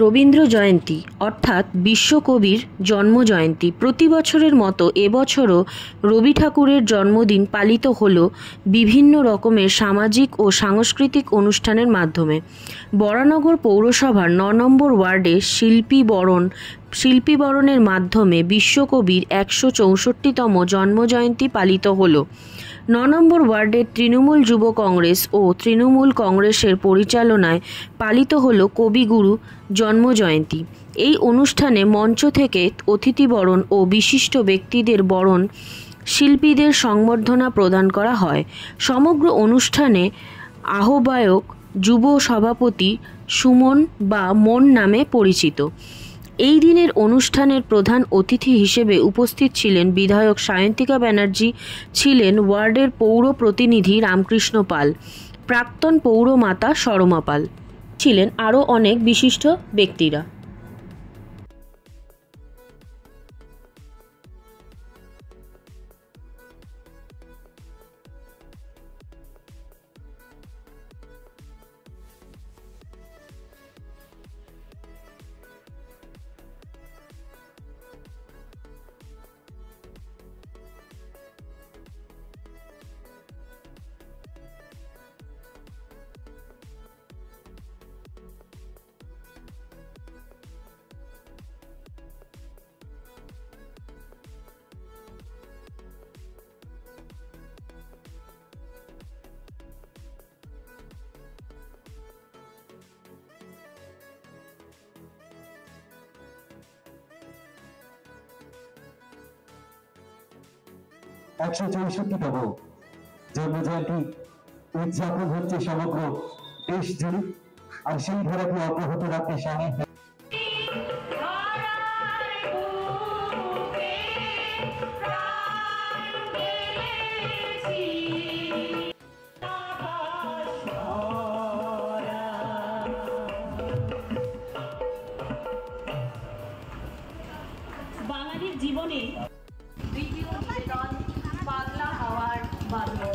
রবীন্দ্র জয়ন্তী অর্থাৎ বিশ্বকবির জন্মজয়ন্তী প্রতি বছরের মতো এবছরও রবি ঠাকুরের জন্মদিন পালিত হলো বিভিন্ন রকমের সামাজিক ও সাংস্কৃতিক অনুষ্ঠানের মাধ্যমে। বরানগর পৌরসভার ৯ নম্বর ওয়ার্ডে শিল্পী বরণের মাধ্যমে বিশ্বকবির ১৬৪তম জন্মজয়ন্তী পালিত হলো। ৯ নম্বর ওয়ার্ডের তৃণমূল যুব কংগ্রেস ও তৃণমূল কংগ্রেসের পরিচালনায় পালিত হল কবিগুরু জন্মজয়ন্তী। এই অনুষ্ঠানে মঞ্চ থেকে অতিথিবরণ ও বিশিষ্ট ব্যক্তিদের বরণ, শিল্পীদের সংবর্ধনা প্রদান করা হয়। সমগ্র অনুষ্ঠানে আহ্বায়ক যুব সভাপতি সুমন বা মন নামে পরিচিত। এই দিনের অনুষ্ঠানের প্রধান অতিথি হিসেবে উপস্থিত ছিলেন বিধায়ক সায়ন্তিকা ব্যানার্জি, ছিলেন ওয়ার্ডের পৌর প্রতিনিধি রামকৃষ্ণ পাল, প্রাক্তন পৌরমাতা সরমা পাল, ছিলেন আরও অনেক বিশিষ্ট ব্যক্তিরা। একশো ৬৪তম জন্মজয়ন্তী উদযাপন হচ্ছে সমগ্র দেশ জুড়ে, আর সেই ধারাকে অব্যাহত রাখতে সামিল বাঙালির জীবনে দ্বিতীয় নিবেদন পাগলা হাওয়ার বাদল।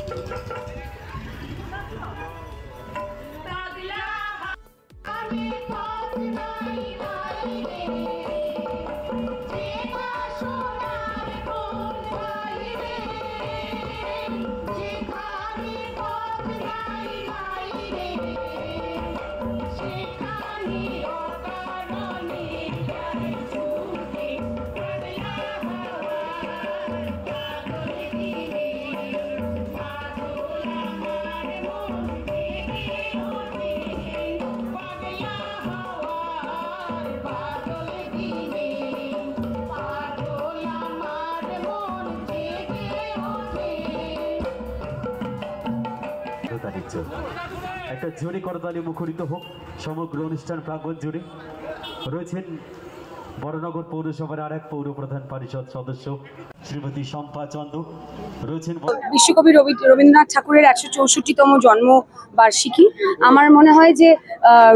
একটা জোরে করতালি মুখরিত হোক সমগ্র অনুষ্ঠান প্রাঙ্গণ জুড়ে। রয়েছেন বরানগর পৌরসভার আরেক পৌর প্রধান পরিষদ সদস্য শ্রীমতী শম্পা চন্দ, রয়েছেন বিশ্বকবি রবীন্দ্রনাথ ঠাকুরের ১৬৪তম জন্মবার্ষিকী। আমার মনে হয় যে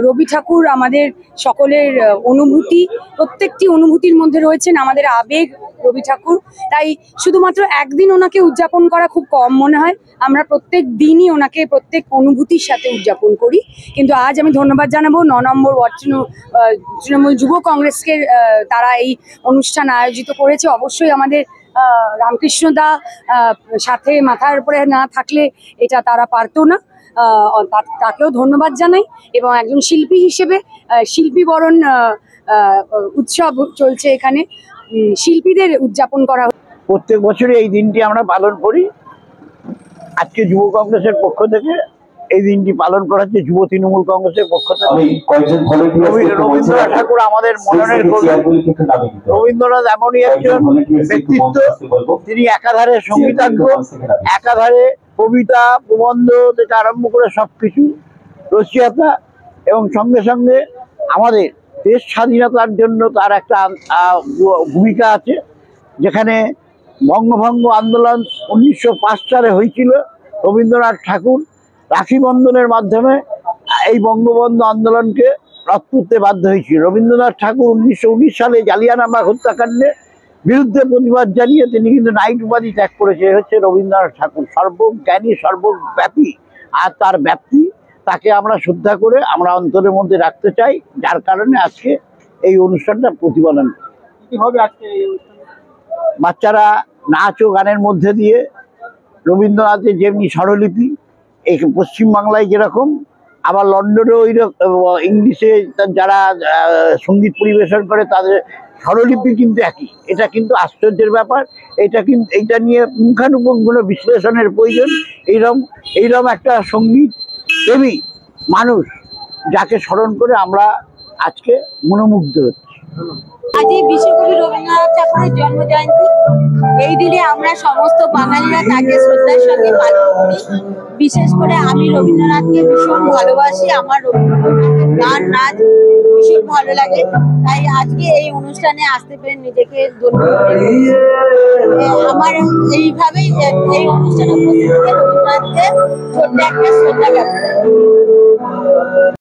রবি ঠাকুর আমাদের সকলের অনুভূতি, প্রত্যেকটি অনুভূতির মধ্যে রয়েছেন আমাদের আবেগ রবি ঠাকুর। তাই শুধুমাত্র একদিন ওনাকে উদযাপন করা খুব কম মনে হয়, আমরা প্রত্যেক দিনই ওনাকে প্রত্যেক অনুভূতির সাথে উদযাপন করি। কিন্তু আজ আমি ধন্যবাদ জানাবো ৯ নম্বর ওয়ার্ড তৃণমূল যুব কংগ্রেসকে, তারা এই অনুষ্ঠান আয়োজিত করেছে। অবশ্যই আমাদের রামকৃষ্ণ দা সাথে মাথার উপরে না থাকলে এটা তারা পারতো না, তাকেও ধন্যবাদ জানাই। এবং একজন শিল্পী হিসেবে শিল্পী বরণ উৎসব চলছে এখানে, শিল্পীদের উদযাপন করা। প্রত্যেক বছরই এই দিনটি আমরা পালন করি। আজকে যুব কংগ্রেসের পক্ষ থেকে এই দিনটি পালন করা হচ্ছে, যুব তৃণমূল কংগ্রেসের পক্ষ থেকে। রবীন্দ্রনাথ ঠাকুর আমাদের মননের কবি। রবীন্দ্রনাথ এমনই একজন ব্যক্তিত্ব, তিনি একাধারে সঙ্গীতজ্ঞ, একাধারে কবিতা প্রবন্ধ থেকে আরম্ভ করে সবকিছু রচয়িতা, এবং সঙ্গে সঙ্গে আমাদের দেশ স্বাধীনতার জন্য তার একটা ভূমিকা আছে। যেখানে বঙ্গভঙ্গ আন্দোলন ১৯০৫ সালে হয়েছিল, রবীন্দ্রনাথ ঠাকুর রাখি বন্ধনের মাধ্যমে এই বঙ্গবন্ধু আন্দোলনকে রদ করতে বাধ্য হয়েছিল। রবীন্দ্রনাথ ঠাকুর ১৯১৯ সালে জালিয়ানওয়ালাবাগ হত্যাকাণ্ডে বিরুদ্ধে প্রতিবাদ জানিয়ে তিনি কিন্তু নাইট উপাধি ত্যাগ করেছে। হচ্ছে রবীন্দ্রনাথ ঠাকুর, সর্বজ্ঞানী, সর্বব্যাপী, আর তার ব্যাপ্তি তাকে আমরা শ্রদ্ধা করে আমরা অন্তরের মধ্যে রাখতে চাই, যার কারণে আজকে এই অনুষ্ঠানটা প্রতিপালন কি হবে। আজকে বাচ্চারা নাচ ও গানের মধ্যে দিয়ে রবীন্দ্রনাথের যেমনি স্বরলিপি এই পশ্চিমবাংলায় যেরকম, আবার লন্ডনেও ওই ইংলিশে যারা সঙ্গীত পরিবেশন করে তাদের স্বরলিপি কিন্তু একই। এটা কিন্তু আশ্চর্যের ব্যাপার। এইটা নিয়ে পুঙ্খানুপুঙ্খ বিশ্লেষণের প্রয়োজন। এইরকম একটা সঙ্গীত প্রেমী মানুষ যাকে স্মরণ করে আমরা আজকে মনোমুগ্ধ হচ্ছি। আজই বিশ্বকবি রবীন্দ্রনাথ ঠাকুরের জন্ম জয়ন্তী। এই দিনে আমরা সমস্ত বাঙালিরা তাকে শ্রদ্ধার সঙ্গে পালন করি। বিশেষ করে আমি রবীন্দ্রনাথকে ভীষণ ভালোবাসি, আমার গান নাচ ভীষণ ভালো লাগে, তাই আজকে এই অনুষ্ঠানে আসতে পেরে নিজেকে ধন্য মনে করছি। আমার এইভাবেই এই অনুষ্ঠানে উপস্থিত থেকে রবীন্দ্রনাথকে ছোট্ট একটা শ্রদ্ধা জ্ঞাপন।